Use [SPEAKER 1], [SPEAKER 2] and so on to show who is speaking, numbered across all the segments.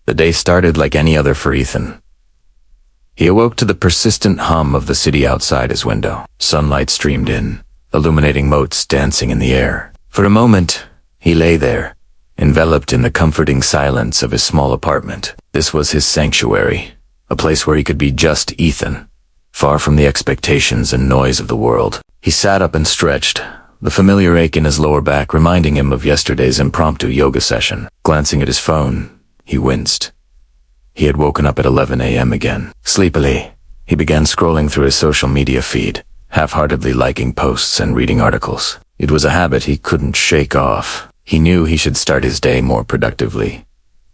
[SPEAKER 1] The day started like any other for Ethan. He awoke to the persistent hum of the city outside his window. Sunlight streamed in, illuminating motes dancing in the air. For a moment, he lay there, enveloped in the comforting silence of his small apartment. This was his sanctuary, a place where he could be just Ethan, far from the expectations and noise of the world. He sat up and stretched, the familiar ache in his lower back reminding him of yesterday's impromptu yoga session. Glancing at his phone, he winced. He had woken up at 11 a.m. again. Sleepily, he began scrolling through his social media feed, half-heartedly liking posts and reading articles. It was a habit he couldn't shake off. He knew he should start his day more productively,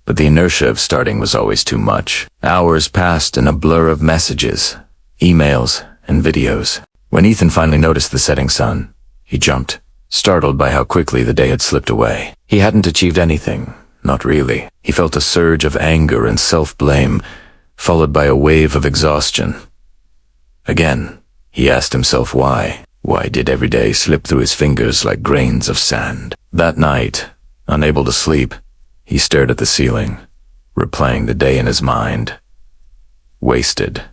[SPEAKER 1] but the inertia of starting was always too much. Hours passed in a blur of messages, emails, and videos. When Ethan finally noticed the setting sun, he jumped, startled by how quickly the day had slipped away. He hadn't achieved anything. Not really. He felt a surge of anger and self-blame, followed by a wave of exhaustion. Again, he asked himself why. Why did every day slip through his fingers like grains of sand? That night, unable to sleep, he stared at the ceiling, replaying the day in his mind. Wasted.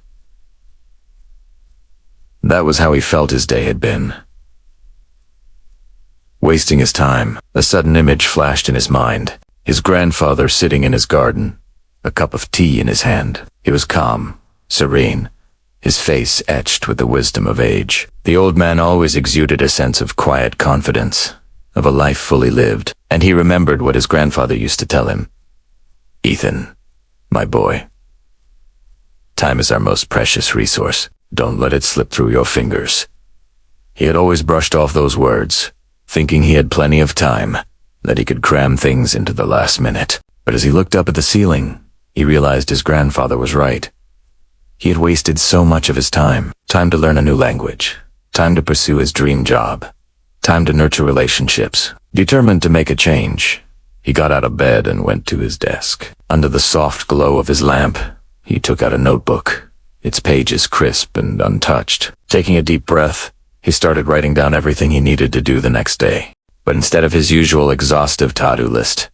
[SPEAKER 1] That was how he felt his day had been. Wasting his time. A sudden image flashed in his mind. His grandfather sitting in his garden, a cup of tea in his hand. He was calm, serene, his face etched with the wisdom of age. The old man always exuded a sense of quiet confidence, of a life fully lived, and he remembered what his grandfather used to tell him. "Ethan, my boy, time is our most precious resource. Don't let it slip through your fingers." He had always brushed off those words, thinking he had plenty of time, that he could cram things into the last minute. But as he looked up at the ceiling, he realized his grandfather was right. He had wasted so much of his time. Time to learn a new language. Time to pursue his dream job. Time to nurture relationships. Determined to make a change, he got out of bed and went to his desk. Under the soft glow of his lamp, he took out a notebook, its pages crisp and untouched. Taking a deep breath, he started writing down everything he needed to do the next day. But instead of his usual exhaustive to-do list,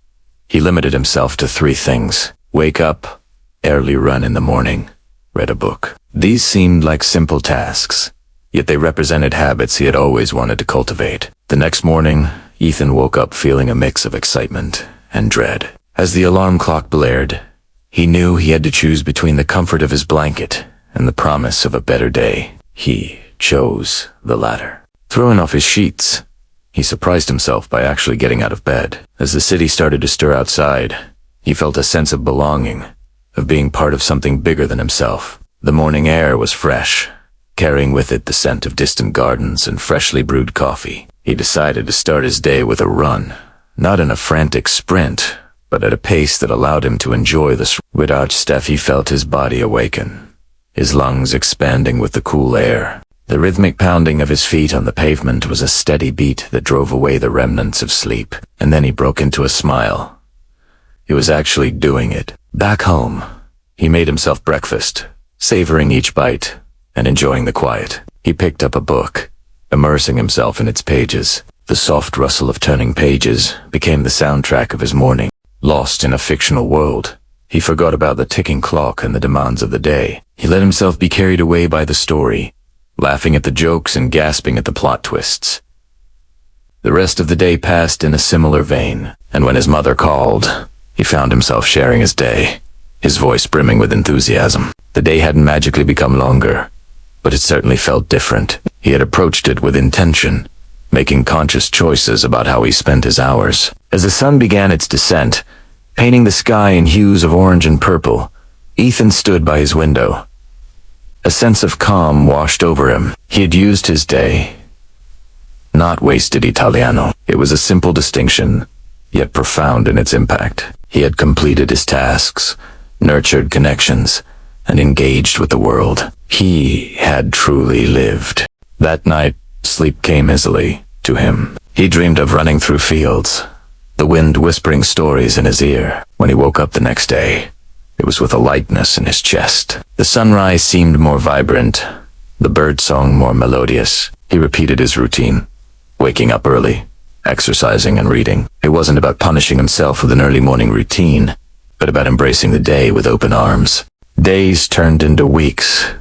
[SPEAKER 1] he limited himself to 3 things. Wake up, early run in the morning, read a book. These seemed like simple tasks, yet they represented habits he had always wanted to cultivate. The next morning, Ethan woke up feeling a mix of excitement and dread. As the alarm clock blared, he knew he had to choose between the comfort of his blanket and the promise of a better day. He chose the latter. Throwing off his sheets, he surprised himself by actually getting out of bed. As the city started to stir outside, he felt a sense of belonging, of being part of something bigger than himself. The morning air was fresh, carrying with it the scent of distant gardens and freshly brewed coffee. He decided to start his day with a run, not in a frantic sprint, but at a pace that allowed him to enjoy the With each step he felt his body awaken, his lungs expanding with the cool air. The rhythmic pounding of his feet on the pavement was a steady beat that drove away the remnants of sleep. And then he broke into a smile. He was actually doing it. Back home, he made himself breakfast, savoring each bite and enjoying the quiet. He picked up a book, immersing himself in its pages. The soft rustle of turning pages became the soundtrack of his morning. Lost in a fictional world, he forgot about the ticking clock and the demands of the day. He let himself be carried away by the story, laughing at the jokes and gasping at the plot twists. The rest of the day passed in a similar vein, and when his mother called, he found himself sharing his day, his voice brimming with enthusiasm. The day hadn't magically become longer, but it certainly felt different. He had approached it with intention, making conscious choices about how he spent his hours. As the sun began its descent, painting the sky in hues of orange and purple, Ethan stood by his window. A sense of calm washed over him. He had used his day. Not wasted Italiano. It was a simple distinction, yet profound in its impact. He had completed his tasks, nurtured connections, and engaged with the world. He had truly lived. That night, sleep came easily to him. He dreamed of running through fields, the wind whispering stories in his ear. When he woke up the next day, it was with a lightness in his chest. The sunrise seemed more vibrant, the birdsong more melodious. He repeated his routine, waking up early, exercising and reading. It wasn't about punishing himself with an early morning routine. but about embracing the day with open arms. Days turned into weeks,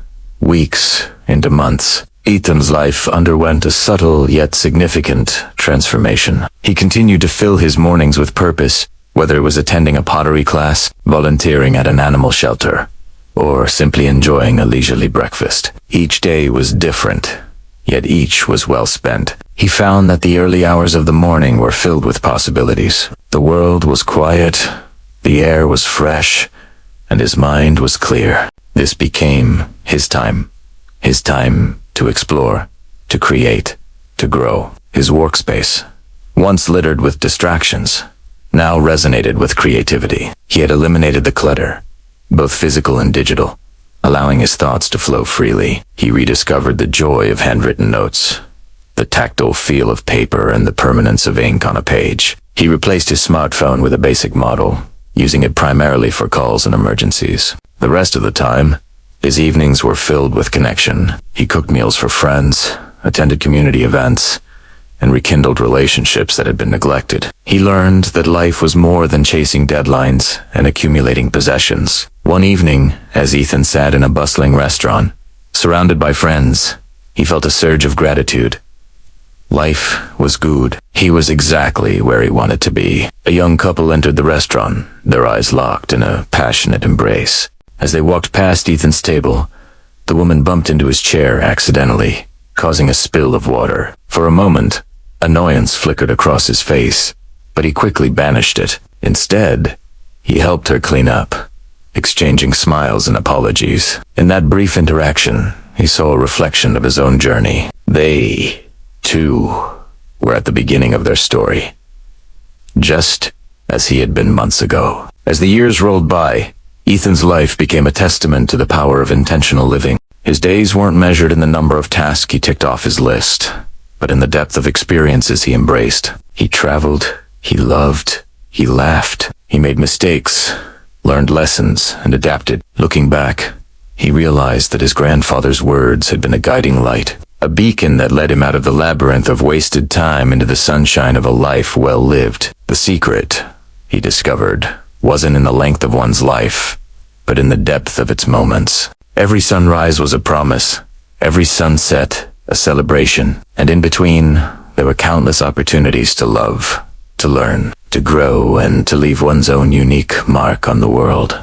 [SPEAKER 1] weeks into months. Ethan's life underwent a subtle yet significant transformation. He continued to fill his mornings with purpose, whether it was attending a pottery class, volunteering at an animal shelter, or simply enjoying a leisurely breakfast. Each day was different, yet each was well spent. He found that the early hours of the morning were filled with possibilities. The world was quiet, the air was fresh, and his mind was clear. This became his time to explore, to create, to grow. His workspace, once littered with distractions, now resonated with creativity. He had eliminated the clutter, both physical and digital, allowing his thoughts to flow freely. He rediscovered the joy of handwritten notes, the tactile feel of paper and the permanence of ink on a page. He replaced his smartphone with a basic model, using it primarily for calls and emergencies. The rest of the time, his evenings were filled with connection. He cooked meals for friends, attended community events, and rekindled relationships that had been neglected. He learned that life was more than chasing deadlines and accumulating possessions. One evening, as Ethan sat in a bustling restaurant, surrounded by friends, he felt a surge of gratitude. Life was good. He was exactly where he wanted to be. A young couple entered the restaurant, their eyes locked in a passionate embrace. As they walked past Ethan's table, the woman bumped into his chair accidentally, causing a spill of water. For a moment, annoyance flickered across his face, but he quickly banished it. Instead, he helped her clean up, exchanging smiles and apologies. In that brief interaction, he saw a reflection of his own journey. They, too, were at the beginning of their story, just as he had been months ago. As the years rolled by, Ethan's life became a testament to the power of intentional living. His days weren't measured in the number of tasks he ticked off his list, but in the depth of experiences he embraced. He traveled, he loved, he laughed, he made mistakes, learned lessons, and adapted. Looking back, he realized that his grandfather's words had been a guiding light, a beacon that led him out of the labyrinth of wasted time into the sunshine of a life well lived. The secret, he discovered, wasn't in the length of one's life, but in the depth of its moments. Every sunrise was a promise, every sunset a celebration, and in between, there were countless opportunities to love, to learn, to grow, and to leave one's own unique mark on the world.